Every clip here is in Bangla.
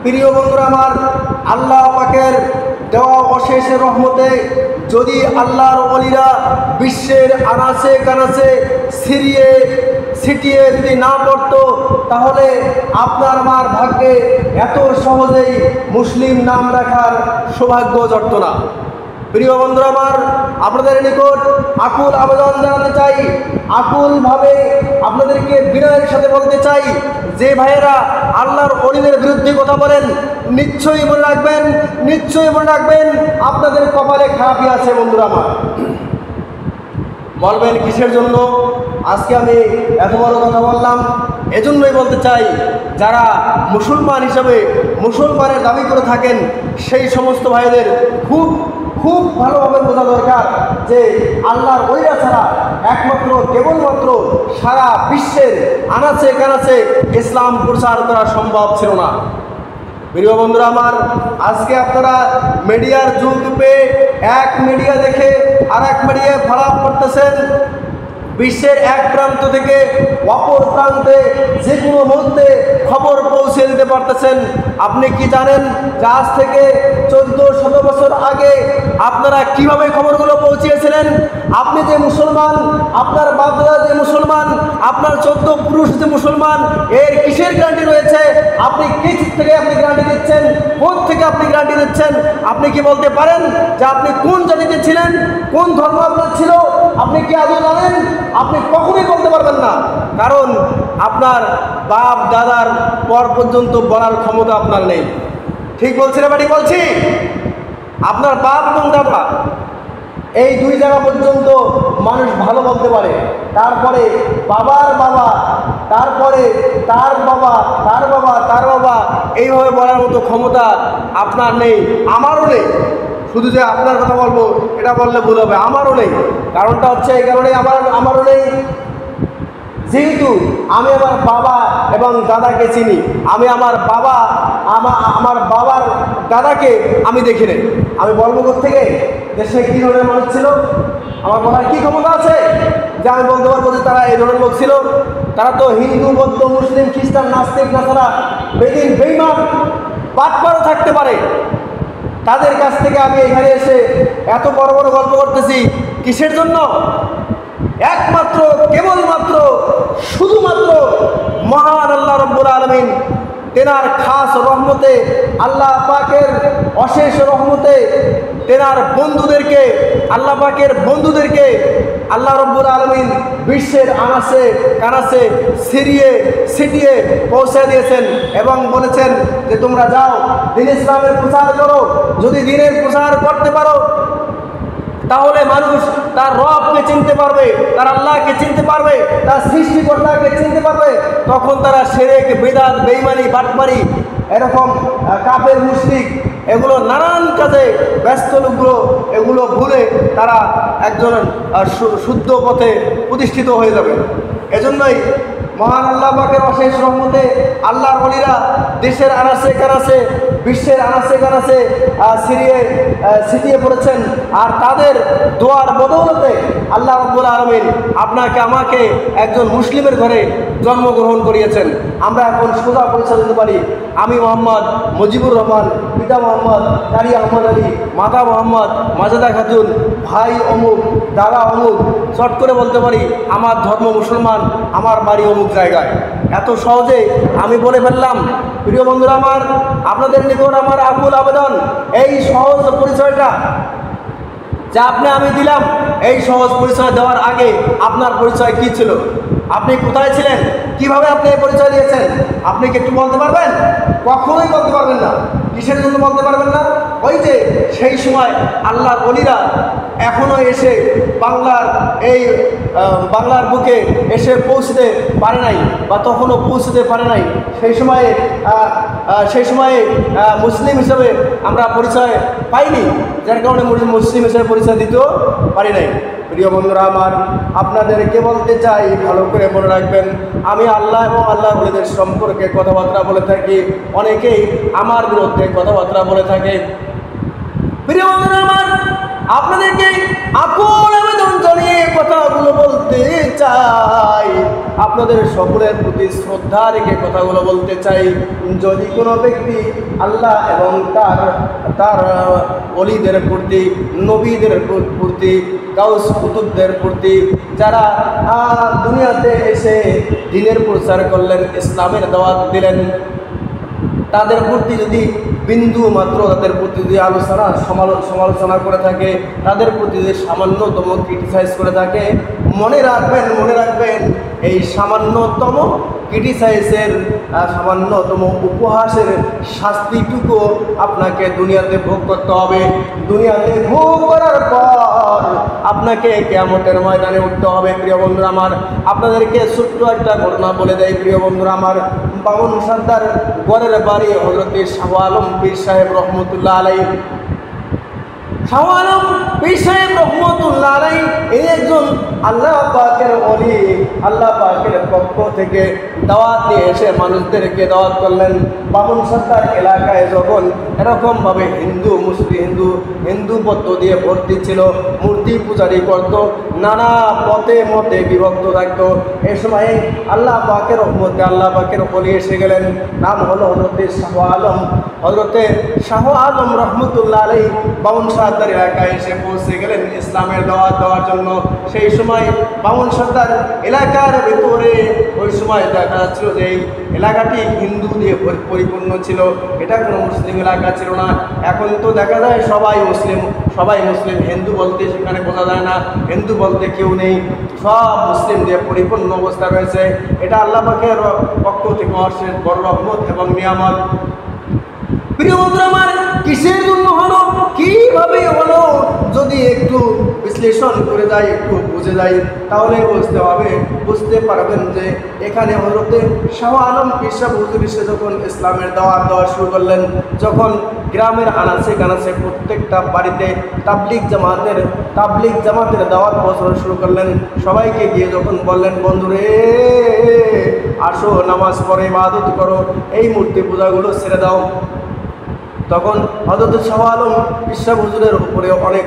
প্রিয় বন্ধুরা আমার, আল্লাহ পাকের দেওয়া অশেষ রহমতে যদি আল্লাহর ওলিরা বিশ্বের আনাচে কানাচে ছিটিয়ে যদি না পড়তো, তাহলে আপনার আমার ভাগ্যে এত সহজেই মুসলিম নাম রাখার সৌভাগ্য জড়ত না। প্রিয় বন্ধুরা আমার, আপনাদের নিকট আকুল আবেদন জানাতে চাই, আকুলভাবে আপনাদেরকে বিনয়ের সাথে বলতে চাই, যে ভাইয়েরা আল্লাহর ওলিদের বিরুদ্ধে কথা বলেন, নিশ্চয়ই মনে রাখবেন আপনাদের কপালে খারাপই আছে। বন্ধুরা আমার, বলবেন কিসের জন্য আজকে আমি এত বড় কথা বললাম? এজন্যই বলতে চাই, যারা মুসলমান হিসাবে মুসলমানের দাবি করে থাকেন, সেই সমস্ত ভাইদের খুব ভালোভাবে বোঝা দরকার যে আল্লাহর ওলিরা ছাড়া কেবলমাত্র সারা বিশ্বের আনাচে কানাচে ইসলাম প্রচার করা সম্ভব ছিল না। প্রিয় বন্ধুরা আমার, আজকে আপনারা মিডিয়ার যুগ পেয়ে এক মিডিয়া দেখে আর এক মিডিয়ায় ফারাক করতেছেন। বিশ্বের এক প্রান্ত থেকে অপর প্রান্তে যে কোনো মুহূর্তে খবর পৌঁছে দিতে পারতেছেন। আপনি কি জানেন যে আজ থেকে 1400 বছর আগে আপনারা কিভাবে খবরগুলো পৌঁছিয়েছিলেন? আপনি যে মুসলমান, আপনার বাপদাদা যে মুসলমান, আপনার 14 পুরুষ যে মুসলমান, এর কিসের গ্যারান্টি রয়েছে? আপনি কি থেকে আপনি গ্যারান্টি দিচ্ছেন? কোন থেকে আপনি গ্যারান্টি দিচ্ছেন? আপনি কি বলতে পারেন যে আপনি কোন জাতিতে ছিলেন, কোন ধর্ম আপনার ছিল? আপনি কি আদৌ জানেন? আপনি কখনোই বলতে পারবেন না, কারণ আপনার বাপ দাদার পর পর্যন্ত বলার ক্ষমতা আপনার নেই। ঠিক বলছি না? বাড়ি বলছি, আপনার বাপ এবং দাদা এই দুই জায়গা পর্যন্ত মানুষ ভালো বলতে পারে, তারপরে বাবার বাবা, তারপরে তার বাবা, তার বাবা, তার বাবা, এইভাবে বলার মতো ক্ষমতা আপনার নেই, আমারও নেই। শুধু যে আপনার কথা বলবো এটা বললে ভুল হবে, আমারও নেই। কারণটা হচ্ছে এই কারণে আমারও নেই, যেহেতু আমি আমার বাবা এবং দাদাকে চিনি। আমি আমার বাবার দাদাকে আমি দেখি নাই। আমি বলবো থেকে দেশে কী ধরনের মানুষ ছিল, আমার বলার কী ক্ষমতা আছে যে আমি বলতে পারবো যে তারা এই ধরনের লোক ছিল? তারা তো হিন্দু, বৌদ্ধ, মুসলিম, খ্রিস্টান, নাস্তিক, নাসারা, বেদিন, বেঈমান, বাটপাড়া থাকতে পারে। তাদের কাছ থেকে আমি এখানে এসে এত বড় বড় গল্প করতেছি কিসের জন্য? একমাত্র কেবলমাত্র শুধুমাত্র মহান আল্লাহ রাব্বুল আলামিন তেনার খাস রহমতে, আল্লাহ পাকের অশেষ রহমতে তেনার বন্ধুদেরকে, আল্লাহ পাকের বন্ধুদেরকে আল্লাহ রাব্বুল আলামিন বিশ্বের আনাচে কানাচে ছিটিয়ে পৌঁছে দিয়েছেন এবং বলেছেন যে তোমরা যাও দ্বীন ইসলামের প্রচার করো। যদি দ্বীনের প্রচার করতে পারো তাহলে মানুষ তার রবকে চিনতে পারবে, তার আল্লাহকে চিনতে পারবে, তার সৃষ্টিকর্তাকে চিনতে পারবে। তখন তারা শিরক, বিদআত, বেঈমানি, বাটপারি, এরকম কাফের, মুশরিক, এগুলো নানান কাজে ব্যস্ত লোকগুলো এগুলো ভুলে তারা একজন শুদ্ধ পথে প্রতিষ্ঠিত হয়ে যাবে। এজন্যই মহান আল্লাহ পাকের অশেষ রহমতে আল্লাহর ওলিরা দেশের আনাচে কানাচে, বিশ্বের আনাচে কানাচে ছিটিয়ে পড়েছেন। আর তাদের দোয়ার বদৌলতে আল্লাহ রাব্বুল আলামিন আপনাকে আমাকে একজন মুসলিমের ঘরে জন্মগ্রহণ করিয়েছেন। আমরা এখন সোজা পরিচয় দিতে পারি, আমি মোহাম্মদ মুজিবুর রহমান, পিতা মোহাম্মদ কারি আহমদ আলী, মাতা মোহাম্মদ মাজেদা খাতুন, ভাই অমুক, দাদা অমুক। চট করে বলতে পারি আমার ধর্ম মুসলমান, আমার বাড়ি অমুক জায়গায়। এত সহজে আমি বলে ফেললাম। প্রিয় বন্ধুরা আমার, আপনাদের নিকট আমার আকুল আবেদন, এই সহজ পরিচয়টা যা আমি দিলাম, এই সহজ পরিচয় দেওয়ার আগে আপনার পরিচয় কি ছিল? আপনি কোথায় ছিলেন? কিভাবে আপনি এই পরিচয় দিয়েছেন? আপনি কি একটু বলতে পারবেন? কখনোই বলতে পারবেন না। কিসের জন্য বলতে পারবেন না? ওই যে সেই সময় আল্লাহর ওলিরা এখনও এসে বাংলার বুকে এসে পৌঁছতে পারে নাই, বা তখনও পৌঁছতে পারে নাই। সেই সময়ে মুসলিম হিসেবে আমরা পরিচয় পাইনি, যার কারণে মুসলিম হিসেবে পরিচয় দিতেও পারি নাই। প্রিয় বন্ধুরা আমার, আপনাদেরকে বলতে চাই, ভালো করে মনে রাখবেন, আমি আল্লাহ এবং আল্লাহ ওলিদের সম্পর্কে কথাবার্তা বলে থাকি, অনেকেই আমার বিরুদ্ধে কথাবার্তা বলে থাকে। প্রিয় বন্ধুরা আমার, আপনাদেরকে আকুল আবেদন জানিয়ে কথাগুলো বলতে চাই, আপনাদের সকলের প্রতি শ্রদ্ধা রেখে কথাগুলো বলতে চাই। যদি কোনো ব্যক্তি আল্লাহ এবং তার ওলিদের প্রতি, নবীদের প্রতি, গাউস কুতুবদের প্রতি, যারা দুনিয়াতে এসে দ্বীনের প্রচার করলেন, ইসলামের দাওয়াত দিলেন, তাদের প্রতি যদি বিন্দু মাত্র তাদের প্রতি যদি সমালোচনা করে থাকে, তাদের প্রতি যদি সামান্যতম ক্রিটিসাইজ করে থাকে, মনে রাখবেন এই সামান্যতম ক্রিটিসাইজের, সামান্যতম উপহাসের শাস্তিটুকু আপনাকে দুনিয়াতে ভোগ করতে হবে। দুনিয়াতে ভোগ করার পর আপনাকে কিয়ামতের ময়দানে উঠতে হবে। প্রিয় বন্ধুরা আমার, আপনাদেরকে ছোট্ট একটা ঘটনা বলে দেয়। প্রিয় বন্ধুরা আমার, বামন সর্দার গড়ের বাড়ি হযরত শাহ আলম পীর সাহেব রহমতুল্লাহ আলাইহি। শাহ আলম পীর সাহেব রহমতুল্লাহ আলাইহি এই একজন আল্লাহ পাকের ওলি, আল্লাহ পাকের পক্ষ থেকে দাওয়াত নিয়ে এসে মানুষদেরকে দাওয়াত করলেন। বামন সর্দার এলাকায় যখন এরকমভাবে হিন্দু পত্র দিয়ে ভর্তি ছিল, মূর্তি পূজারি করত, নানা পথে মতে বিভক্ত থাকত। এই সময় আল্লাহ পাকের রহমতে আল্লাহ পাকের ওলি এসে গেলেন। নাম হলো হযরতে শাহ আলম। হযরতে শাহ আলম রহমতুল্লাহ আলাইহি বামন সর্দার এলাকায় এসে পৌঁছে গেলেন ইসলামের দাওয়াত দেওয়ার জন্য। সেই সময় বামন সর্দার এলাকার ভেতরে ওই সময় দেখা যাচ্ছিল যে এই এলাকাটি হিন্দু দিয়ে পরিপূর্ণ ছিল, এটা কোনো মুসলিম এলাকা ছিল না। এখন তো দেখা যায় সবাই মুসলিম। হিন্দু বলতে সেখানে বোঝা যায় না, হিন্দু বলতে কেউ নেই, সব মুসলিম দিয়ে পরিপূর্ণ অবস্থা রয়েছে। এটা আল্লাহ পাকের পক্ষ থেকে অশেষ বড় রহমত এবং নিয়ামত। প্রিয় বন্ধুরা আমার, কিসের জন্য হলো, কিভাবে হলো, যদি একটু বিশ্লেষণ করে যাই, একটু বুঝে যাই, তাহলে বুঝতে পারবেন যে এখানে হযরতে শাহ আলম পীর সাহেব হুজুর এসে যখন ইসলামের দাওয়াত দেওয়া শুরু করলেন, যখন গ্রামের আনাচে কানাচে প্রত্যেকটা বাড়িতে তাবলিগ জামাতের দাওয়াত পৌঁছানো শুরু করলেন, সবাইকে গিয়ে যখন বললেন, বন্ধুরে আসো নামাজ পড়ে ইবাদত করো, এই মূর্তি পূজাগুলো ছেড়ে দাও, তখন হযরত শাহ আলম পীর সাহেব হুজুরের উপরে অনেক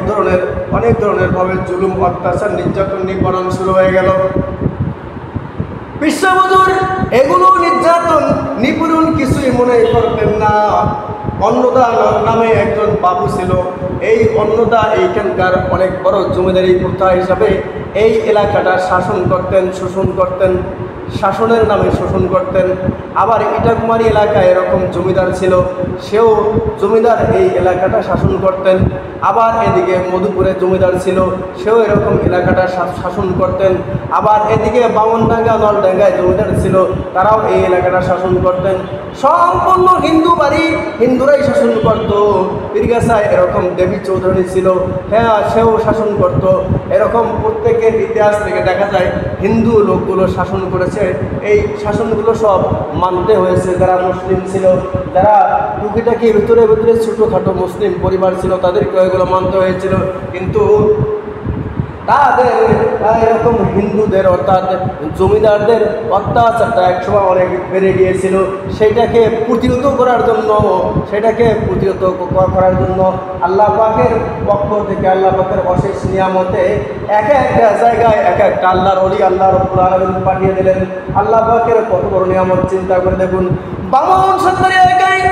ধরনের ভাবে জুলুম, অত্যাচার, নির্যাতন, নিপীড়ন শুরু হয়ে গেল। পীর সাহেব হুজুর এগুলো নির্যাতন, নিপীড়ন কিছুই মনে করতেন না। অন্নদা নামে একজন বাবু ছিল। এই অন্নদা এইখানকার অনেক বড় জমিদারি প্রথা হিসাবে এই এলাকাটা শোষণ করতেন, শাসনের নামে শোষণ করতেন। আবার ইটাকুমারী এলাকায় এরকম জমিদার ছিল, সেও জমিদার এই এলাকাটা শাসন করতেন। আবার এদিকে মধুপুরে জমিদার ছিল, সেও এরকম এলাকাটা শাসন করতেন। আবার এদিকে বামনডাঙ্গা, নলডাঙ্গায় জমিদার ছিল, তারাও এই এলাকাটা শাসন করতেন। সম্পূর্ণ হিন্দু বাড়ি, হিন্দুরাই শাসন করত। পীরগাছায় এরকম দেবী চৌধুরী ছিল, হ্যাঁ, সেও শাসন করত। এরকম প্রত্যেকের ইতিহাস থেকে দেখা যায় হিন্দু লোকগুলো শাসন করেছে। এই শাসনগুলো সব মানতে হয়েছে যারা মুসলিম ছিল, যারা টুকিটাকি ভিতরে ছোটোখাটো মুসলিম পরিবার ছিল, তাদেরকে এগুলো মানতে হয়েছিল। কিন্তু তাদের এরকম হিন্দুদের অর্থাৎ জমিদারদের অত্যাচারটা একসময় অনেক বেড়ে গিয়েছিল। সেটাকে প্রতিহত করার জন্য আল্লাহ পাকের পক্ষ থেকে, আল্লাহ পাকের অশেষ নিয়ামতে এক একটা জায়গায় এক একটা আল্লাহর ওলি, আল্লাহ রাব্বুল আলামিন পাঠিয়ে দিলেন। আল্লাহ পাকের কত বড় নিয়ামত চিন্তা করে দেখুন। বামন সর্দার এলাকায়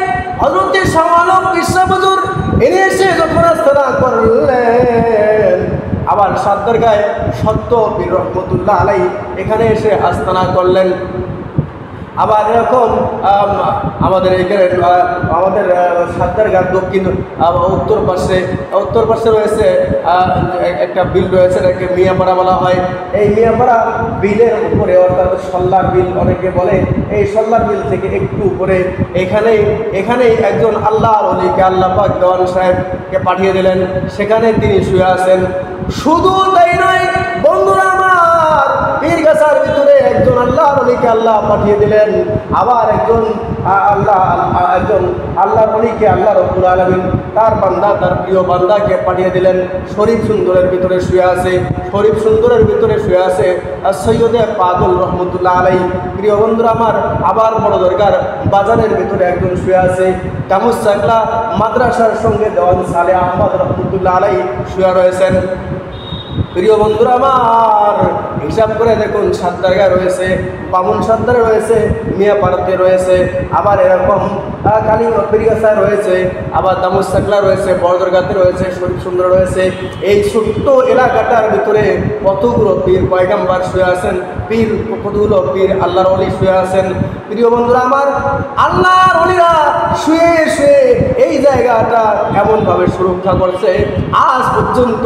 হযরত শাহ আলম পীর সাহেব হুজুর এসে যখন আস্তানা করলেন, আবার সাদ্দারগাঁয় সত্য পীর রহমতুল্লাহ আলাইহি এখানে এসে আস্তানা করলেন। আবার এরকম আমাদের এখানে সাদ্দারগাঁর দক্ষিণ উত্তর পাশে রয়েছে একটা বিল রয়েছে, এটাকে মিয়াপাড়া বলা হয়। এই মিয়াপাড়া বিলের উপরে অর্থাৎ সল্লার বিল অনেকে বলে, এই সল্লার বিল থেকে একটু উপরে এখানেই একজন আল্লাহর ওলিকে আল্লাহ পাক দেওয়ান সাহেবকে পাঠিয়ে দিলেন। সেখানে তিনি শুয়ে আছেন। শুধু তাই নয় বন্ধুরা আমার, পীরগাছার ভিতরে একজন আল্লাহর ওলিকে আল্লাহ পাঠিয়ে দিলেন, আবার একজন আল্লাহর ওলিকে আল্লাহ রাব্বুল আলামিন তার বান্দা, তার প্রিয় বান্দাকে পাঠিয়ে দিলেন। শরীফ সুন্দরের ভিতরে শুয়ে আছে, শরীফ সুন্দরের ভিতরে শুয়ে আছে সৈয়দে পাগল রহমতুল্লাহ আলাইহি। প্রিয় বন্ধুরা আমার, আবার বড় দরগার বাজারের ভিতরে একজন শুয়ে আছে, কামুসাকলা মাদ্রাসার সঙ্গে দেওয়ান সালে আহমদ রহমতুল্লাহ আলাইহি শুয়ে রয়েছেন। প্রিয় বন্ধুরা আমার, হিসাব করে দেখুন, সাতদারগায় রয়েছে, বামুন সাতদারে রয়েছে, মিয়াপাড়াতে রয়েছে, আবার এরকম কালী পীরগাছায় রয়েছে, আবার দামুসাকলা রয়েছে, বড়দরগাতে রয়েছে, শরীফ সুন্দর রয়েছে। এই ছোট্ট এলাকাটার ভিতরে কতগুলো পীর পয়গাম্বার শুয়ে আছেন, পীর কতগুলো পীর আল্লাহর ওলি শুয়ে আছেন। প্রিয় বন্ধুরা আমার, আল্লাহর ওলিরা শুয়ে শুয়ে এই জায়গাটা এমনভাবে সুরক্ষা করছে, আজ পর্যন্ত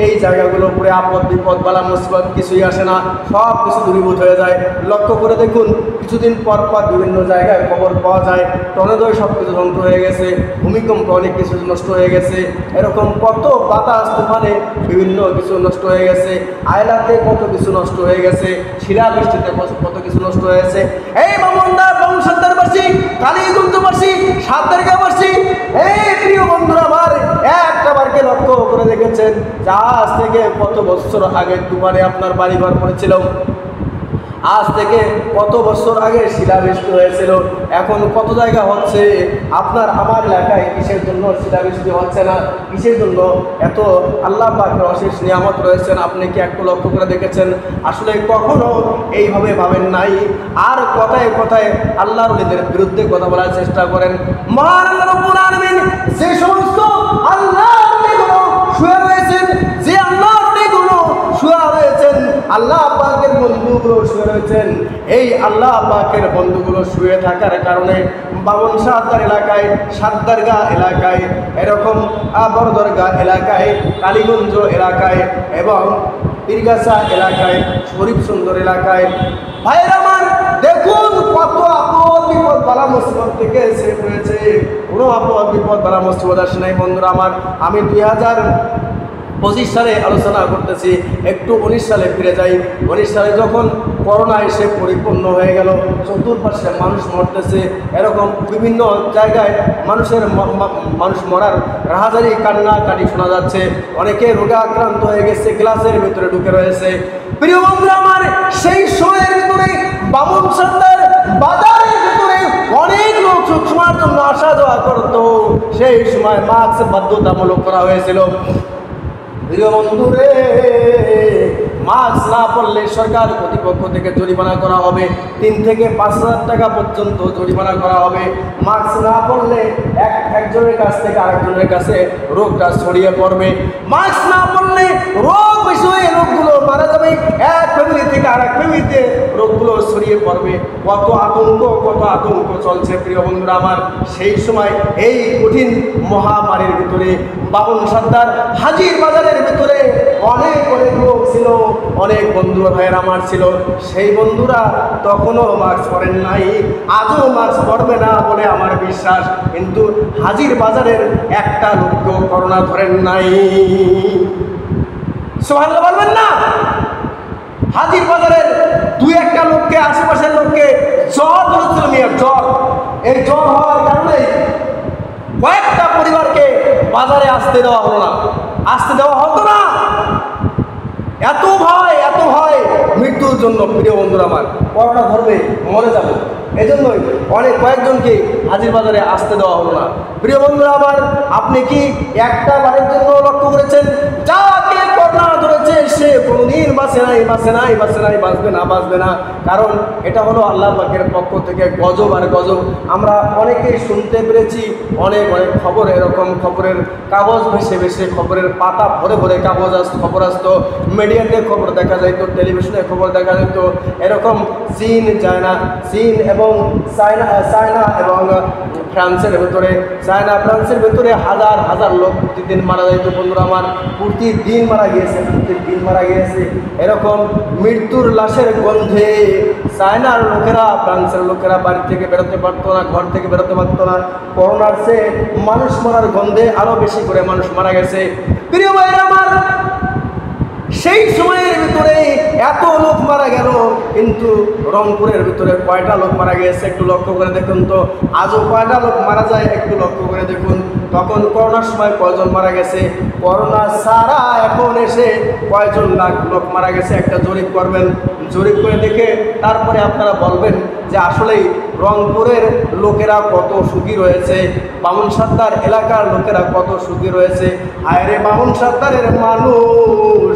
এই জায়গাগুলো উপরে আপদ বিপদ বালা মুসিবত কিছুই আসে না, সব কিছু দূরীভূত হয়ে যায়। লক্ষ্য করে দেখুন, কিছুদিন পর পর বিভিন্ন জায়গায় খবর পাওয়া যায় টর্নেডোয় সব কিছু ধ্বংস হয়ে গেছে, ভূমিকম্পে অনেক কিছু নষ্ট হয়ে গেছে, এরকম কত বাতাস তুফানে বিভিন্ন কিছু নষ্ট হয়ে গেছে, আয়লাতে কত কিছু নষ্ট হয়ে গেছে, শিলাবৃষ্টিতে কত কিছু নষ্ট হয়েছে। এই মামুনদার বামুন সাদ্দারবাসী, কালীগঞ্জবাসী, সাদ্দারগাঁওবাসী, এই প্রিয় বন্ধুরা আমার, একটাবারকে লক্ষ্য করে দেখেছেন যে আজ থেকে কত বছর আগে তুফানে আপনার বাড়িঘর পড়েছিল, আজ থেকে কত বছর আগে শিলাবৃষ্টি হয়েছিল, এখন কত জায়গা হচ্ছে আপনার আমার এলাকায়, কিসের জন্য শিলাবৃষ্টি হচ্ছে না, কিসের জন্য এত আল্লাহ পাকের অশেষ নিয়ামত রয়েছেন, আপনি কি একটু লক্ষ্য করে দেখেছেন? আসলে কখনো এইভাবে ভাবেন নাই। আর কথায় কথায় আল্লাহর ওলিদের বিরুদ্ধে কথা বলার চেষ্টা করেন। মহান আল্লাহ রাব্বুল আলামিন যে সমস্ত আল্লাহর ওলিগুলো শুয়ে রয়েছেন, যে আল্লাহর ওলিগুলো শুয়ে রয়েছেন, আল্লাহ পাকের বন্ধুগুলো শুয়ে রয়েছেন, এই আল্লাহ পাকের বন্ধুগুলো শুয়ে থাকার কারণে বামন সাদ্দার এলাকায়, সাদ্দারগাঁ এলাকায়, এরকম বড় দরগাহ এলাকায়, কালীগঞ্জ এলাকায় এবং পীরগাছা এলাকায়, শরীফ সুন্দর এলাকায়, ভাইয়ের আমার দেখুন কত আপদ বিপদ বালা মুসিবত থেকে সেভ হয়েছে। কোনো আপদ বিপদ বালা মুসিবত আসে নাই। বন্ধুরা আমার, আমি 2025 সালে আলোচনা করতেছি, একটু 19 সালে ফিরে যাই। 19 সালে যখন করোনা এসে পরিপূর্ণ হয়ে গেল, চতুর্পাশে মানুষ মরতেছে, এরকম বিভিন্ন জায়গায় মানুষ মরার রাহাজারি কান্নাকাটি শোনা যাচ্ছে, অনেকে রোগে আক্রান্ত হয়ে গেছে, গ্লাসের ভিতরে ঢুকে রয়েছে। প্রিয় বন্ধুরা আমার, সেই সময়ের ভিতরে বামুন সাদ্দার বাজারের ভিতরে অনেক লোক সবসময়ের জন্য আসা যাওয়া করত, সেই সময় মাস্ক বাধ্যতামূলক করা হয়েছিল। প্রিয় বন্ধু রে, মাস্ক না পড়লে সরকার কর্তৃপক্ষ থেকে জরিমানা করা হবে, 3 থেকে 5,000 টাকা পর্যন্ত জরিমানা করা হবে। মাস্ক না পড়লে একজনের কাছ থেকে আরেকজনের কাছে রোগটা ছড়িয়ে পড়বে। মাস্ক না পড়লে রোগ বেশি হয়ে রোগগুলো মারা যাবে, এক ফ্যামিলি থেকে আরেক ফ্যামিলিতে রোগগুলো ছড়িয়ে পড়বে। কত আতঙ্ক চলছে প্রিয় বন্ধুরা আমার। সেই সময় এই কঠিন মহামারীর ভিতরে বামন সাদ্দার হাজির বাজারের ভিতরে অনেক লোক ছিল, অনেক বন্ধু ভাইয়ের আমার ছিল, সেই বন্ধুরা তখনও মাস্ক পরেন নাই, আজও মাস্ক পরবে না বলে আমার বিশ্বাস। কিন্তু হাজির বাজারের একটা লোককেও করোনা ধরেন নাই। সুবহানাল্লাহ বলবেন না? হাজির বাজারের 2-1টা লোককে, আশেপাশের লোককে জ্বর ধরেছিল, মেয়ের জ্বর। এই জ্বর হওয়ার কারণে কয়েকটা পরিবারকে বাজারে আসতে দেওয়া হলো না, আসতে দেওয়া হতো না। এত ভয় মৃত্যুর জন্য। প্রিয় বন্ধুরা আমার, করোনা ধরবে, মরে যাবে, এজন্যই কয়েকজনকে হাজির বাজারে আসতে দেওয়া হলো না। প্রিয় বন্ধুরা আমার, আপনি কি একটা বারের জন্য লক্ষ্য করেছেন যাকে করোনা ধরেছে সে কোনোদিন বাঁচবে না? কারণ এটা হলো আল্লাহ পাকের পক্ষ থেকে গজব আর গজব। আমরা অনেকেই শুনতে পেরেছি, অনেক খবর, এরকম খবরের কাগজ ভেসে খবরের পাতা ভরে খবর আসতো, মিডিয়াতে খবর দেখা যাইতো, টেলিভিশনে খবর দেখা যেত, এরকম চীন এবং চায়না এবং ফ্রান্সের ভেতরে হাজার লোক প্রতিদিন মারা যাইত। বন্ধুরা আমার, প্রতিদিন মারা গিয়েছে। এরকম মৃত্যুর লাশের গন্ধে চায়নার লোকেরা, ফ্রান্সের লোকেরা বাড়ি থেকে বেরোতে পারতো না, ঘর থেকে বেরোতে পারতো না। করোনার চেয়ে মানুষ মারার গন্ধে আরো বেশি করে মানুষ মারা গেছে। প্রিয় ভাইরা আমার, সেই সময়ের ভিতরে এত লোক মারা গেল, কিন্তু রংপুরের ভিতরে কয়টা লোক মারা গেছে একটু লক্ষ্য করে দেখুন তো। আজও কয়টা লোক মারা যায় একটু লক্ষ্য করে দেখুন। তখন করোনার সময় কয়জন মারা গেছে, করোনা ছাড়া এখন এসে কয়জন লাখ লোক মারা গেছে একটা জরিপ করবেন। জরিপ করে দেখে তারপরে আপনারা বলবেন যে আসলেই রংপুরের লোকেরা কত সুখী রয়েছে, বামুন সর্দার এলাকার লোকেরা কত সুখী রয়েছে। আরে বামুন সর্দারের মানুষ,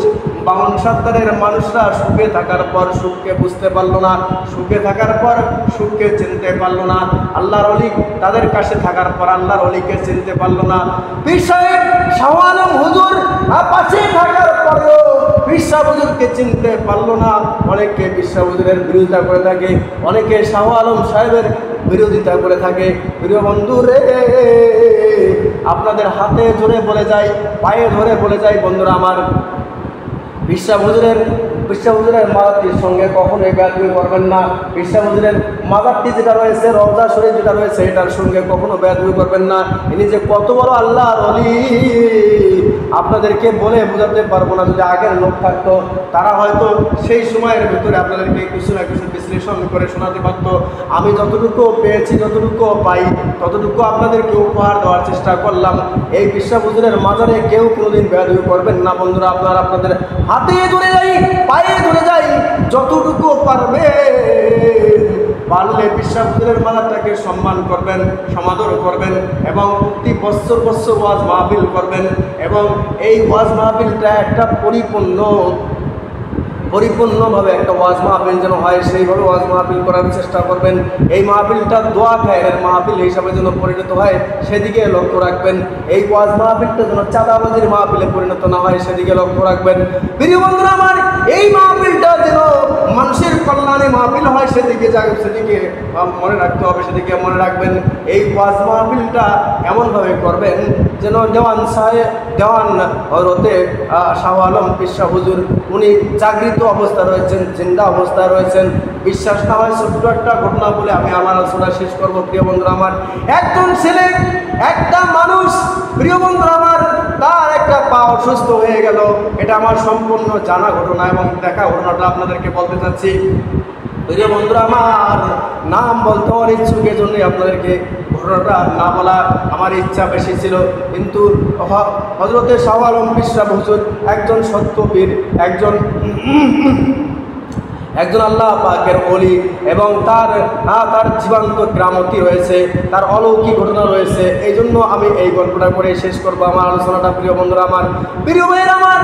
বামুন সর্দারের মানুষরা সুখে থাকার পর সুখকে বুঝতে পারলো না, সুখে থাকার পর সুখকে চিনতে পারলো না। আল্লাহর ওলি তাদের কাছে থাকার পর আল্লাহর ওলিকে চিনতে পারলো না। পীর সাহেব শাহ আলম হুজুর পাশে থাকার পরেও পীর সাহেব হুজুরকে চিনতে পারলো না। অনেকে পীর সাহেব হুজুরের বিরোধিতা করে থাকে, অনেকে শাহ আলম সাহেবের বিরোধিতা করে থাকে। প্রিয় বন্ধু রে, আপনাদের হাতে ধরে বলে যাই, পায়ে ধরে বলে যাই বন্ধুরা আমার, পীর সাহেব হুজুরের মাজারটির সঙ্গে কখনোই বেয়াদবি করবেন না। পীর সাহেব হুজুরের মাজারটি যেটা রয়েছে, রওজা শরীফ যেটা রয়েছে, এটার সঙ্গে কখনো বেয়াদবি করবেন না। ইনি যে কত বড় আল্লাহর ওলি আপনাদেরকে বলে বোঝাতে পারবো না। যদি আগের লোক থাকতো তারা হয়তো সেই সময়ের ভিতরে আপনাদেরকে কিছু না কিছু বিশ্লেষণ করে শোনাতে পারতো। আমি যতটুকু পেয়েছি, যতটুকু পাই, ততটুকু আপনাদেরকে উপহার দেওয়ার চেষ্টা করলাম। এই পীর সাহেব হুজুরের মাজারে কেউ কোনোদিন বেয়াদবি করবেন না বন্ধুরা। আপনারা আপনাদের হাতে ধরে যাই, পায়ে ধরে যাই, যতটুকু পারবে পারলে পীর সাহেব হুজুরের মাজারটাকে সম্মান করবেন, সমাদর করবেন এবং প্রতি বছর বছর ওয়াজ মাহফিল করবেন। এবং এই ওয়াজ মাহফিলটা একটা পরিপূর্ণভাবে একটা ওয়াজ মাহফিল যেন হয়, সেইভাবে ওয়াজ মাহফিল করার চেষ্টা করবেন। এই মাহফিলটা দোয়া খায়ের মাহফিল হিসাবে যেন পরিণত হয় সেদিকে লক্ষ্য রাখবেন। এই ওয়াজ মাহফিলটা যেন চাঁদাবাজির মাহফিলে পরিণত না হয় সেদিকে লক্ষ্য রাখবেন। প্রিয় বন্ধুরা আমার, এই মাহফিলটা যেন মানুষের কল্যাণে মাহফিল হয় সেদিকে মনে রাখতে হবে, সেদিকে মনে রাখবেন। এই ওয়াজ মাহফিলটা এমনভাবে করবেন যেন দেওয়ান হযরতে শাহ আলম পীর সাহেব হুজুর উনি জাগৃত অবস্থা রয়েছেন, জিন্দা অবস্থায় রয়েছেন। বিশ্বাস না হয় ছোট্ট একটা ঘটনা বলে আমি আমার আলোচনা শেষ করবো। প্রিয় বন্ধুরা আমার, একজন ছেলে, একটা মানুষ, প্রিয় বন্ধুরা আমার, তার একটা পা অসুস্থ হয়ে গেল। এটা আমার সম্পূর্ণ জানা ঘটনা এবং দেখা ঘটনাটা আপনাদেরকে বলতে চাচ্ছি। প্রিয় বন্ধুরা আমার, নাম বলতে অনিচ্ছুক, এজন্যই আপনাদেরকে ঘটনাটা না বলা আমার ইচ্ছা বেশি ছিল। কিন্তু হযরতে শাহ আলম পীর সাহেব হুজুর একজন সত্যপীর, একজন আল্লাহ পাকের ওলি এবং তার জীবন্ত গ্রামতি রয়েছে, তার অলৌকিক ঘটনা রয়েছে। এই জন্য আমি এই গল্পটা করে শেষ করবো আমার আলোচনাটা। প্রিয় বন্ধুরা আমার, প্রিয় ভাইয়েরা আমার,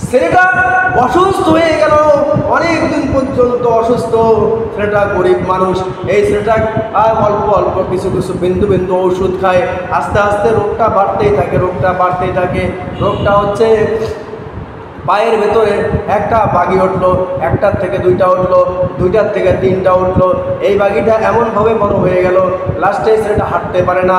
ছেলেটা অসুস্থ হয়ে গেল, অনেক দিন পর্যন্ত অসুস্থ। ছেলেটা গরিব মানুষ, এই ছেলেটা অল্প অল্প কিছু বিন্দু বিন্দু ওষুধ খায়। আস্তে আস্তে রোগটা বাড়তেই থাকে। রোগটা হচ্ছে পায়ের ভেতরে একটা বাগি উঠলো, একটার থেকে দুইটা উঠলো, দুইটার থেকে তিনটা উঠলো। এই বাগিটা এমনভাবে বড় হয়ে গেল, লাস্টে ছেলেটা হাঁটতে পারে না,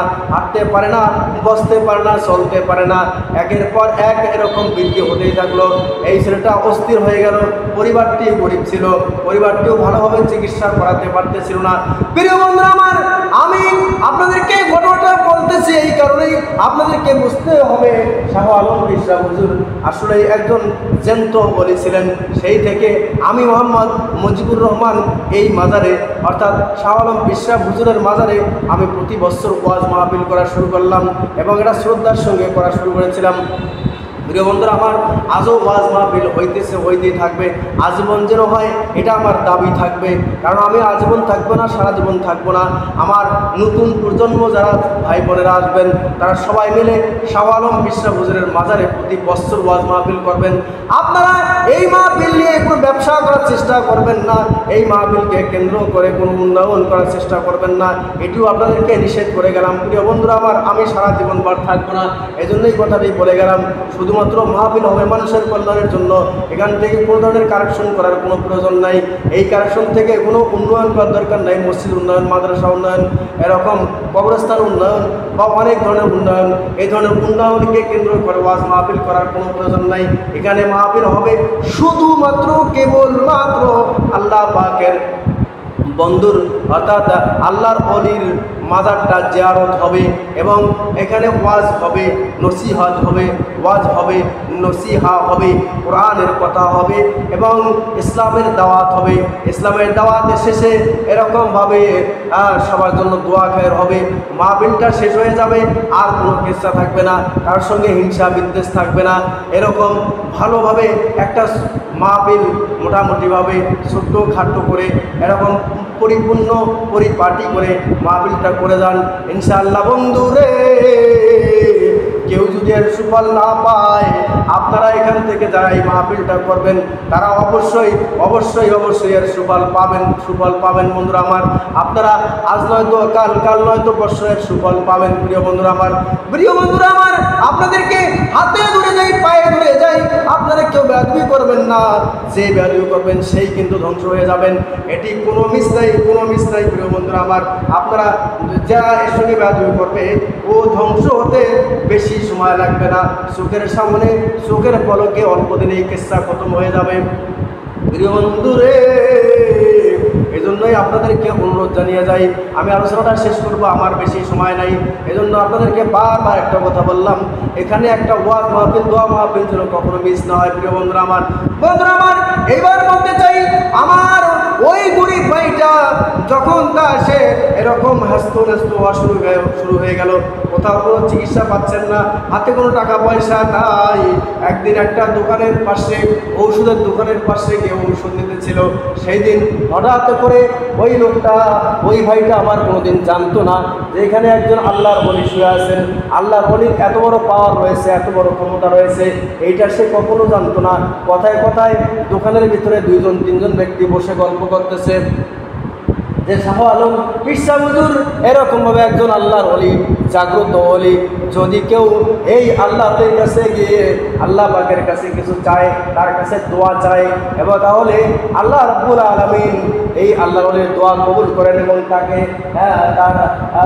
বসতে পারে না, চলতে পারে না। একের পর এক এরকম বৃদ্ধি হতেই থাকলো। এই ছেলেটা অস্থির হয়ে গেল। পরিবারটি গরিব ছিল, পরিবারটিও ভালোভাবে চিকিৎসা করাতে পারতেছিল না। প্রিয় বন্ধুরা আমার, আমি আপনাদেরকে ঘটনাটা বলতেছি এই কারণেই আপনাদেরকে বুঝতে হবে শাহ আলম পীর সাহেব হুজুর আসলে একজন জ্যান্ত বলেছিলেন। সেই থেকে আমি মোহাম্মদ মুজিবুর রহমান এই মাজারে অর্থাৎ শাহ আলম পীর সাহেব হুজুরের মাজারে আমি প্রতি বছর ওয়াজ মাহফিল করা শুরু করলাম এবং এটা শ্রদ্ধার সঙ্গে করা শুরু করেছিলাম। প্রিয় বন্ধুরা আমার, আজও ওয়াজ মাহফিল হইতেই থাকবে, আজীবন যেন হয় এটা আমার দাবি থাকবে। কারণ আমি আজীবন থাকবো না, সারা জীবন থাকবো না। আমার নতুন প্রজন্ম যারা ভাই বোনেরা আসবেন তারা সবাই মিলে শাহ আলম পীর সাহেব হুজুরের মাজারে প্রতি বছর ওয়াজ মাহফিল করবেন। আপনারা এই মাহফিল নিয়ে কোনো ব্যবসা করার চেষ্টা করবেন না, এই মাহফিলকে কেন্দ্র করে কোনো উন্নয়ন করার চেষ্টা করবেন না, এটিও আপনাদেরকে নিষেধ করে গেলাম। প্রিয় বন্ধুরা আমার, আমি সারা জীবন বার থাকবো না, এই জন্যই কথাটি বলে গেলাম। শুধুমাত্র মাহফিল হবে মানুষের কল্যাণের জন্য, এখান থেকে কোনো ধরনের কারেকশন করার কোনো প্রয়োজন নাই। এই কারেকশন থেকে কোনো উন্নয়ন করার দরকার নাই। মসজিদ উন্নয়ন, মাদ্রাসা উন্নয়ন, এরকম কবরস্থান উন্নয়ন বা অনেক ধরনের উন্নয়ন, এই ধরনের উন্নয়নকে কেন্দ্র করে ওয়াজ মাহফিল করার কোনো প্রয়োজন নাই। এখানে মাহফিল হবে শুধুমাত্র কেবলমাত্র আল্লাহ পাকের বন্ধুর অর্থাৎ আল্লাহর ওলির মাজারটা জিয়ারত হবে এবং এখানে ওয়াজ হবে, নসিহত হবে, ওয়াজ হবে, নসিহা হবে, কোরআনের কথা হবে এবং ইসলামের দাওয়াত হবে। ইসলামের দাওয়াতের শেষে এরকমভাবে সবার জন্য দোয়া খায়ের হবে। মাহফিলটা শেষ হয়ে যাবে, আর কোনো কিচ্ছা থাকবে না, কারোর সঙ্গে হিংসা বিদ্বেষ থাকবে না। এরকম ভালোভাবে একটা মাহফিল মোটামুটিভাবে ছোট্ট খাট্ট করে এরকম পরিপূর্ণ পরিপাটি করে মাহফিলটা করে যান ইনশাআল্লাহ। বন্ধুরে, কেউ যদি এর সুফল না পায়, আপনারা এখান থেকে যারা এই মাহফিলটা করবেন তারা অবশ্যই অবশ্যই অবশ্যই এর সুফল পাবেন বন্ধুরা আমার। আপনারা আজ নয়তো কাল, কাল নয়তো পরশু এর সুফল পাবেন প্রিয় বন্ধুরা আমার। আপনাদেরকে হাতে ধরে যাই, পায়ে ধরে যাই, আপনারা কেউ বেয়াদবি করবেন না। যে বেয়াদবি করবেন সেই কিন্তু ধ্বংস হয়ে যাবেন। এটি কোনো মিস নাই প্রিয় বন্ধুরা আমার। আপনারা যারা এর সঙ্গে বেয়াদবি করবে ও ধ্বংস হতে বেশি সময় লাগবে না। চোখের সামনে, চোখের পলকে অল্প দিনে এই কেসটা খতম হয়ে যাবে প্রিয় বন্ধুরে। এই জন্যই আপনাদেরকে অনুরোধ জানিয়ে যাই, আমি আলোচনাটা শেষ করবো, আমার বেশি সময় নাই। এজন্য আপনাদেরকে বারবার একটা কথা বললাম, এখানে একটা ওয়াজ মাহফিল, দোয়া মাহফিল যেন কখনো মিস না হয় প্রিয় বন্ধুরা আমার। এইবার বলতে চাই, আমার ওই গরিব ভাইটা যখন সে এরকম হাসতো নাচতো শুরু হয়ে গেল, কোথাও কোনো চিকিৎসা পাচ্ছেন না, হাতে কোনো টাকা পয়সা নাই। একদিন একটা দোকানের পাশে, ঔষধের দোকানের পাশে গিয়ে ঔষধ নিতে ছিল। সেই দিন হঠাৎ করে ওই লোকটা, ওই ভাইটা আমার কোনোদিন জানতো না যে এখানে একজন আল্লাহর ওলি শুয়ে আছেন। আল্লাহর ওলির এত বড় পাওয়ার রয়েছে, এত বড় ক্ষমতা রয়েছে, এইটা সে কখনো জানতো না। কথায় কথায় দোকানের ভিতরে 2-3জন ব্যক্তি বসে গল্প করতেছে যে শাহ আলম পীর সাহেব হুজুর এরকমভাবে একজন আল্লাহর ওলি, জাগ্রত ওলি, যদি কেউ এই আল্লাহর কাছে গিয়ে আল্লাহ পাকের কাছে কিছু চায়, তার কাছে দোয়া চায়, এবং তাহলে আল্লাহ রাব্বুল আলামিন এই আল্লাহর ওলির দোয়া কবুল করেন এবং তাকে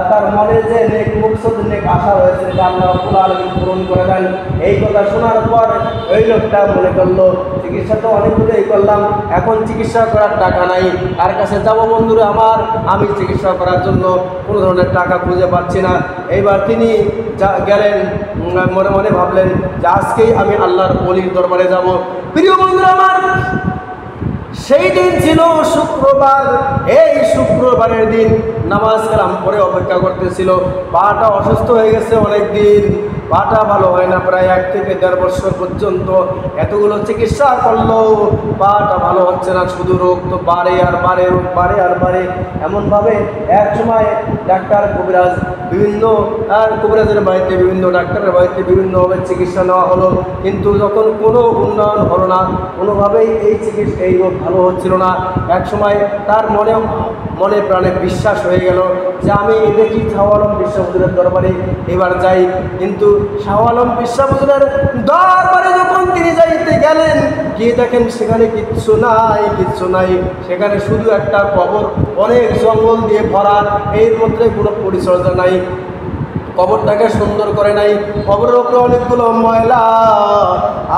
তার মনে যে নেক মুকসদ, নেক আশা রয়েছে তা আল্লাহ রাব্বুল আলামিন পূরণ করে দেন। এই কথা শোনার পর ওই লোকটা মনে করলো, চিকিৎসা তো অনেক দূরেই করলাম, এখন চিকিৎসা করার টাকা নাই, তার কাছে যাবো বন্ধুরা আমার, আমি চিকিৎসা করার জন্য কোনো ধরনের টাকা খুঁজে পাচ্ছি না। এইবার তিনি গেলেন, মনে মনে ভাবলেন যে আজকেই আমি আল্লাহর ওলির দরবারে যাব। প্রিয় বন্ধুরা আমার, সেই দিন ছিল শুক্রবার। এই শুক্রবারের দিন নামাজ কালাম পরে অপেক্ষা করতেছিল। পাটা অসুস্থ হয়ে গেছে অনেক দিন, পাটা ভালো হয় না, প্রায় 1 থেকে 1.5 বছর পর্যন্ত এতগুলো চিকিৎসা করলো, পাটা ভালো হচ্ছে না, শুধু রোগ তো বাড়ে আর বাড়ে, রোগ বাড়ে আর বাড়ে। এমনভাবে এক সময় ডাক্তার কবিরাজ, বিভিন্ন কবিরাজের বাড়িতে, বিভিন্ন ডাক্তারের বাড়িতে বিভিন্নভাবে চিকিৎসা নেওয়া হলো, কিন্তু যখন কোনো উন্নয়ন হলো না, কোনোভাবেই এই রোগ ভালো হচ্ছিল না। এক সময় তার মনে প্রাণে বিশ্বাস হয়ে গেল যে আমি দেখি শাহ আলম পীর সাহেব হুজুরের দরবারে এবার যাই। কিন্তু শাহ আলম পীর সাহেব হুজুরের দরবারে যখন তিনি যাইতে গেলেন, গিয়ে দেখেন সেখানে কিচ্ছু নাই, সেখানে শুধু একটা কবর, অনেক জঙ্গল দিয়ে ভরা, এর মধ্যে কোনো পরিচর্যা নাই, কবরটাকে সুন্দর করে নাই, কবরের উপরে অনেকগুলো ময়লা,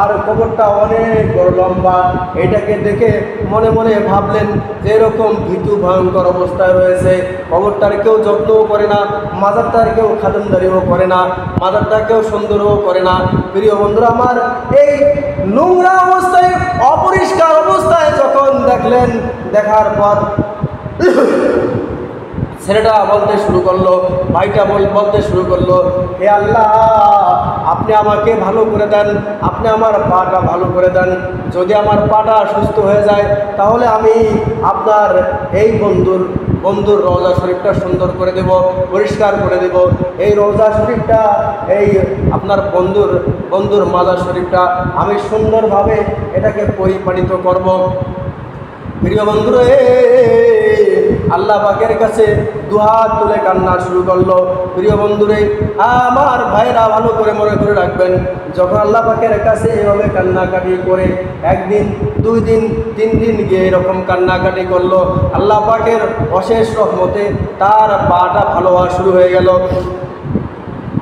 আর কবরটা অনেক বড় লম্বা। এটাকে দেখে মনে মনে ভাবলেন যে এরকম ভীতু ভয়ঙ্কর অবস্থায় রয়েছে, কবরটার কেউ যত্নও করে না, মাজারটার কেউ খাদেমদারিও করে না, মাজারটা কেউ সুন্দরও করে না। প্রিয় বন্ধুরা আমার, এই নোংরা অবস্থায়, অপরিষ্কার অবস্থায় যখন দেখলেন, দেখার পর ছেলেটা বলতে শুরু করলো, ভাইটা বলতে শুরু করলো, হে আল্লাহ, আপনি আমাকে ভালো করে দেন, আপনি আমার পাটা ভালো করে দেন। যদি আমার পাটা সুস্থ হয়ে যায় তাহলে আমি আপনার এই বন্ধুর রওজা শরীফটা সুন্দর করে দেব, পরিষ্কার করে দেব। এই রওজা শরীফটা, এই আপনার বন্ধুর মাজার শরীফটা আমি সুন্দরভাবে এটাকে পরিপালিত করব। প্রিয় বন্ধুরা, আল্লাহ পাকের কাছে দুহাত তুলে কান্না শুরু করলো। প্রিয় বন্ধুরে আমার ভাইরা ভালো করে মনে করে রাখবেন, যখন আল্লাহ পাকের কাছে এভাবে কান্নাকাটি করে 1 দিন 2 দিন 3 দিন গিয়ে এরকম কান্নাকাটি করলো, আল্লাহ পাকের অশেষ রহমতে তার পাটা ভালো হওয়া শুরু হয়ে গেল।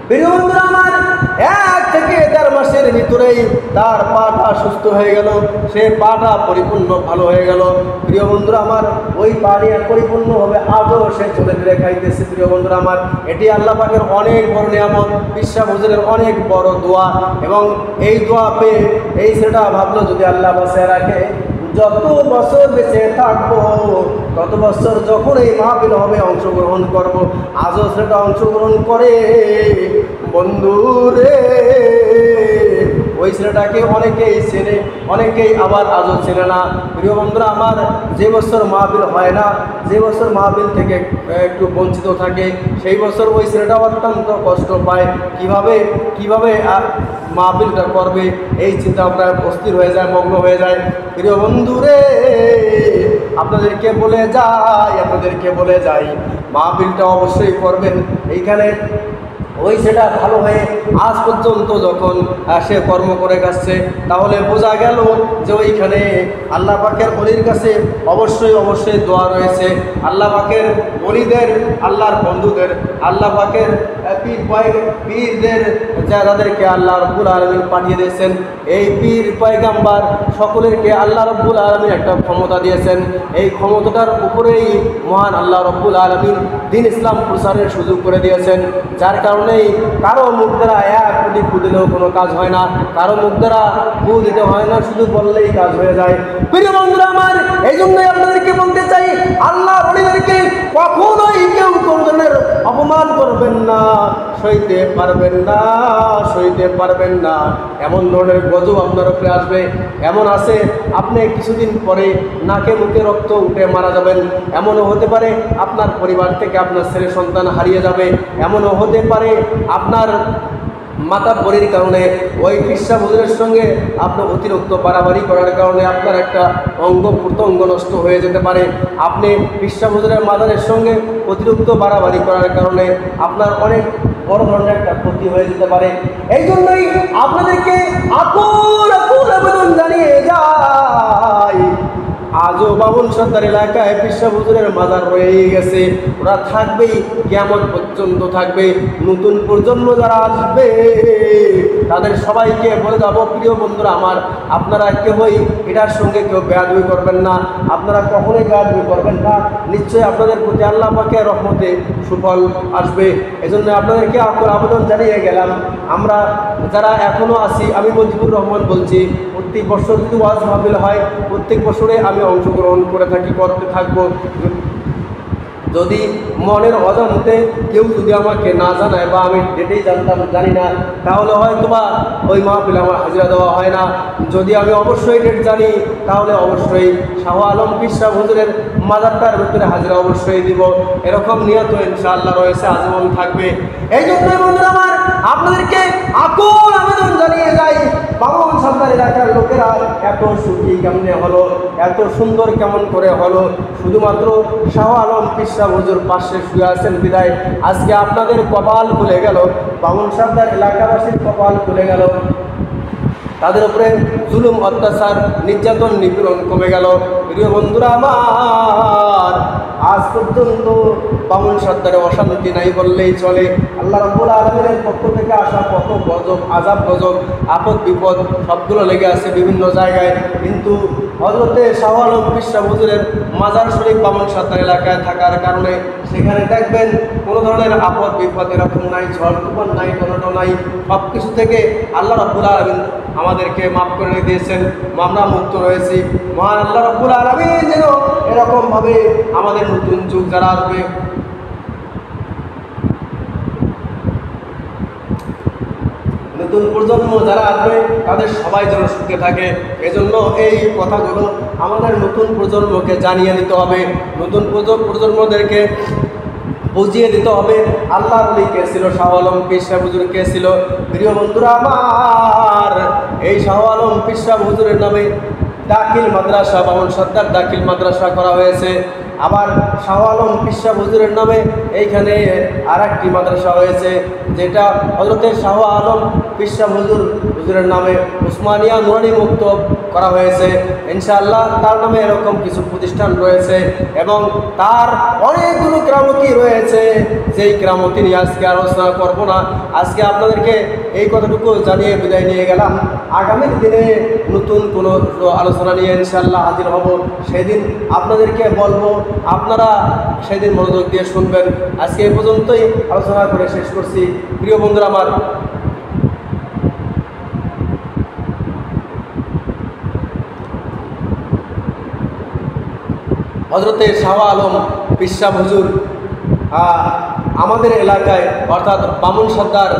প্রিয় বন্ধুরা আমার, 1 থেকে 1.5 মাসের ভিতরেই তার পাটা সুস্থ হয়ে গেল, সে পাটা পরিপূর্ণ ভালো হয়ে গেল। প্রিয় বন্ধুরা আমার, ওই পা নিয়ে পরিপূর্ণ হবে, আজও সে চলে ফিরে খাইতেছে। প্রিয় বন্ধুরা আমার, এটি আল্লাহ পাকের অনেক বড় নিয়ামত, পিসা হুজুরের অনেক বড় দোয়া। এবং এই দোয়া পেয়ে এই ছেলেটা ভাবলো যদি আল্লাহ বাঁচিয়ে রাখে, যত বছর বেঁচে থাকবো তত বছর যখন এই মাহফিল হবে অংশগ্রহণ করব। আজও সেটা অংশগ্রহণ করে বন্ধু রে। ওই ছেলেটাকে অনেকেই চেনে, অনেকেই আবার আজও চেনে না। প্রিয় বন্ধুরা আমার, যে বছর মাহফিল হয় না, যে বছর মাহফিল থেকে একটু বঞ্চিত থাকে, সেই বছর ওই ছেলেটা অত্যন্ত কষ্ট পায়। কিভাবে মাহফিলটা করবে এই চিন্তা ভাবনা অস্থির হয়ে যায়, মগ্ন হয়ে যায়। প্রিয় বন্ধু রে, আপনাদেরকে বলে যাই মাহফিলটা অবশ্যই করবেন। এইখানে ওই সেটা ভালো হয়ে আজ পর্যন্ত যখন সে কর্ম করে গেছে, তাহলে বোঝা গেল যে ওইখানে আল্লাহ পাকের ওলির কাছে অবশ্যই দোয়া রয়েছে। আল্লাহ পাকের ওলিদের, আল্লাহর বন্ধুদের, আল্লাহ পাকের পীরদের, যাদেরকে আল্লাহ রব্বুল আলামিন পাঠিয়ে দিয়েছেন, এই পীর পয়গাম্বার সকলেরকে আল্লাহ রব্বুল আলামিন একটা ক্ষমতা দিয়েছেন। এই ক্ষমতাটার উপরেই মহান আল্লাহ রব্বুল আলামিন দ্বীন ইসলাম প্রচারের সুযোগ করে দিয়েছেন। যার কারণেই কারো মুখ দ্বারা এক কোটি ফু দিলেও কোনো কাজ হয় না, কারো মুখ দ্বারা ফু দিতে হয় না, শুধু বললেই কাজ হয়ে যায়। প্রিয় বন্ধুরা আমার, এই জন্যই আপনাদেরকে বলতে চাই, আল্লাহ ওলিদেরকে কখনোই কেউ কোনো ধরনের অপমান করবেন না, সইতে পারবেন না। এমন ধরনের গজব আপনার উপরে আসবে, এমন আছে আপনি কিছুদিন পরে নাকে মুখে রক্ত উঠে মারা যাবেন। এমনও হতে পারে আপনার পরিবার থেকে আপনার ছেলে সন্তান হারিয়ে যাবে। এমনও হতে পারে আপনার মাতাব্বরির কারণে, ওই পিসা হুজুরের সঙ্গে আপনার অতিরিক্ত বাড়াবাড়ি করার কারণে আপনার একটা অঙ্গ প্রত্যঙ্গ নষ্ট হয়ে যেতে পারে। আপনি পিসা হুজুরের মাদারের সঙ্গে অতিরিক্ত বাড়াবাড়ি করার কারণে আপনার অনেক বড় ধরনের একটা ক্ষতি হয়ে যেতে পারে। এই জন্যই আপনাদেরকে আকুল আবেদন জানিয়ে যাই, আজও বাবুল সর্দার এলাকায় পিসা হুজুরের মাজার রয়ে গেছে, ওরা থাকবেই, কিয়ামত পর্যন্ত থাকবে। নতুন প্রজন্ম যারা আসবে তাদের সবাইকে বলে যাব, প্রিয় বন্ধুরা আমার, আপনারা কেউই এটার সঙ্গে কেউ বেয়াদবি করবেন না, আপনারা কখনোই বেয়াদবি করবেন না। নিশ্চয়ই আপনাদের প্রতি আল্লাহ পাকের রহমতে সুফল আসবে। এজন্য আপনাদেরকে আকুল আবেদন জানিয়ে গেলাম। আমরা যারা এখনও আছি, আমি মজিবুর রহমান বলছি, প্রত্যেক বছর যদি ওয়াজ মাহফিল হয়, প্রত্যেক বছরে আমি অংশগ্রহণ করতে থাকবো। যদি মনের অজান্তে কেউ যদি আমাকে না জানায় বা আমি ডেটেই জানি না, তাহলে হয়তো বা ওই মাহফিলে আমার হাজিরা দেওয়া হয় না। যদি আমি অবশ্যই ডেট জানি, তাহলে অবশ্যই শাহ আলম পিসা হুজুরের মাজারটার ভিতরে হাজিরা অবশ্যই দিব। এরকম নিয়ত ইনশাআল্লাহ রয়েছে, আজীবন থাকবে। এই জন্যই বন্ধুরা আমার, আপনাদেরকে আকুল আবেদন জানিয়ে যাই, বাবুল সর্দার এলাকার লোকেরা এত সুখী কেমনে হলো, এত সুন্দর কেমন করে হলো, শুধুমাত্র শাহ আলম পিসা হুজুর পাশে শুয়ে আছেন বিদায় আজকে আপনাদের কপাল খুলে গেল, বাবুল সর্দার এলাকাবাসীর কপাল খুলে গেল। তাদের উপরে জুলুম, অত্যাচার, নির্যাতন, নিপীড়ন কমে গেল। প্রিয় বন্ধুরা আমার, আজ পর্যন্ত বামুন সর্দারে অশান্তি নাই বললেই চলে। আল্লাহ রাব্বুল আলামিনের পক্ষ থেকে আসা কত গজব, আযাব গজব, আপদ বিপদ সবগুলো লেগে আছে বিভিন্ন জায়গায়। কিন্তু হযরতে শাহ আলম পিসা হুজুরের মাজার শরীফ বামুন সর্দার এলাকায় থাকার কারণে সেখানে দেখবেন কোনো ধরনের আপদ বিপদ এরকম নাই, ঝড় তুফান নাই, টনটো নাই। সব কিছু থেকে আল্লাহ রাব্বুল আলামিন আমাদেরকে মাফ করে দিয়েছেন, আমরা মুক্ত রয়েছি। মহান আল্লাহ রাব্বুল আলামিন যেন এরকমভাবে আমাদের নতুন যুগ যারা আসবে, নতুন প্রজন্ম যারা আসবে, তাদের সবাই যেন সুখে থাকে। এজন্য এই কথাগুলো আমাদের নতুন প্রজন্মকে জানিয়ে দিতে হবে, নতুন প্রজন্মদেরকে বুঝিয়ে দিতে হবে আল্লাহর ওলি কে ছিল, শাহ আলম পিসা হুজুর কে ছিল। প্রিয় বন্ধুরা আমার, এই শাহ আলম পিসা হুজুরের নামে দাখিল মাদ্রাসা, বামুন সর্দার দাখিল মাদ্রাসা করা হয়েছে। আবার শাহ আলম পিসা হুজুরের নামে এইখানে আর একটি মাদ্রাসা হয়েছে, যেটা হযরতে শাহ আলম পিসা হুজুরের নামে উসমানিয়া নুরানি মুক্তব করা হয়েছে। ইনশাআল্লাহ তার নামে এরকম কিছু প্রতিষ্ঠান রয়েছে এবং তার অনেকগুলো কেরামতি রয়েছে, যেই কেরামতি নিয়ে আজকে আলোচনা করব না। আজকে আপনাদেরকে এই কথাটুকু জানিয়ে বিদায় নিয়ে গেলাম। আগামী দিনে নতুন কোনো আলোচনা নিয়ে ইনশাআল্লাহ হাজির হব, সেদিন আপনাদেরকে বলবো, আপনারা সেদিন মনোযোগ দিয়ে শুনবেন। আজকে এই পর্যন্তই আলোচনা করে শেষ করছি। প্রিয় বন্ধুরা আমার, হযরতে শাহ আলম পিসা হুজুর আমাদের এলাকায় অর্থাৎ বামুন সর্দার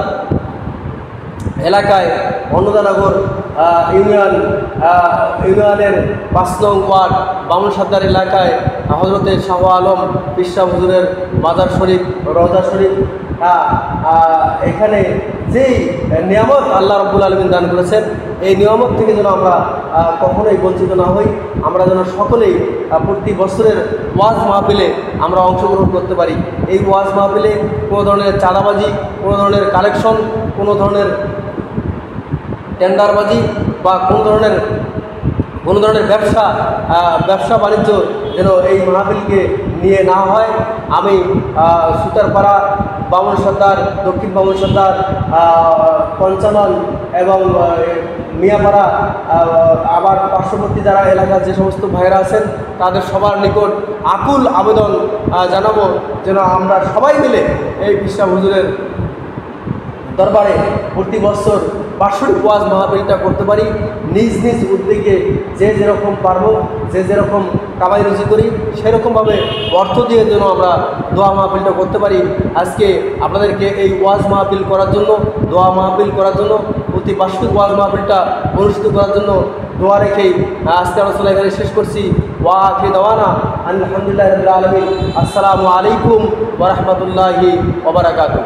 এলাকায় অন্নদানগর ইউনিয়নের 5 নং ওয়ার্ড বামুন সর্দার এলাকায় হযরতে শাহ আলম পিসা হুজুরের মাজার শরীফ, রওজা শরীফ, এখানে যেই নিয়ামত আল্লাহ রাব্বুল আলামিন দান করেছেন, এই নিয়ামত থেকে যেন আমরা কখনোই বঞ্চিত না হই। আমরা যেন সকলেই প্রতি বছরের ওয়াজ মাহফিলে আমরা অংশগ্রহণ করতে পারি। এই ওয়াজ মাহফিলে কোনো ধরনের চাঁদাবাজি, কোনো ধরনের কালেকশন, কোনো ধরনের টেন্ডারবাজি বা কোনো ধরনের ব্যবসা বাণিজ্য যেন এই মাহফিলকে নিয়ে না হয়। আমি সুতারপাড়া বামুন সর্দার, দক্ষিণ বামুন সর্দার, পঞ্চানন এবং মিয়াপাড়া, আবার পার্শ্ববর্তী যারা এলাকার যে সমস্ত ভাইয়েরা আছেন, তাদের সবার নিকট আকুল আবেদন জানাবো যেন আমরা সবাই মিলে এই পিসা হুজুরের দরবারে প্রতি বছর বার্ষিক ওয়াজ মাহফিলটা করতে পারি। নিজ নিজ উদ্যোগে যে যেরকম পারবো, যে যেরকম কামাই রুজি করি, সেরকমভাবে অর্থ দিয়ে যেন আমরা দোয়া মাহফিলটা করতে পারি। আজকে আপনাদেরকে এই ওয়াজ মাহফিল করার জন্য, দোয়া মাহফিল করার জন্য, প্রতি বার্ষিক ওয়াজ মাহফিলটা অনুষ্ঠিত করার জন্য দোয়া রেখেই আজকে আলোচনা এখানে শেষ করছি। ওয়া আখির দাওয়ানা আলহামদুলিল্লাহি রাব্বিল আলামিন। আসসালামু আলাইকুম ওয়া রাহমাতুল্লাহি ওয়া বারাকাতুহু।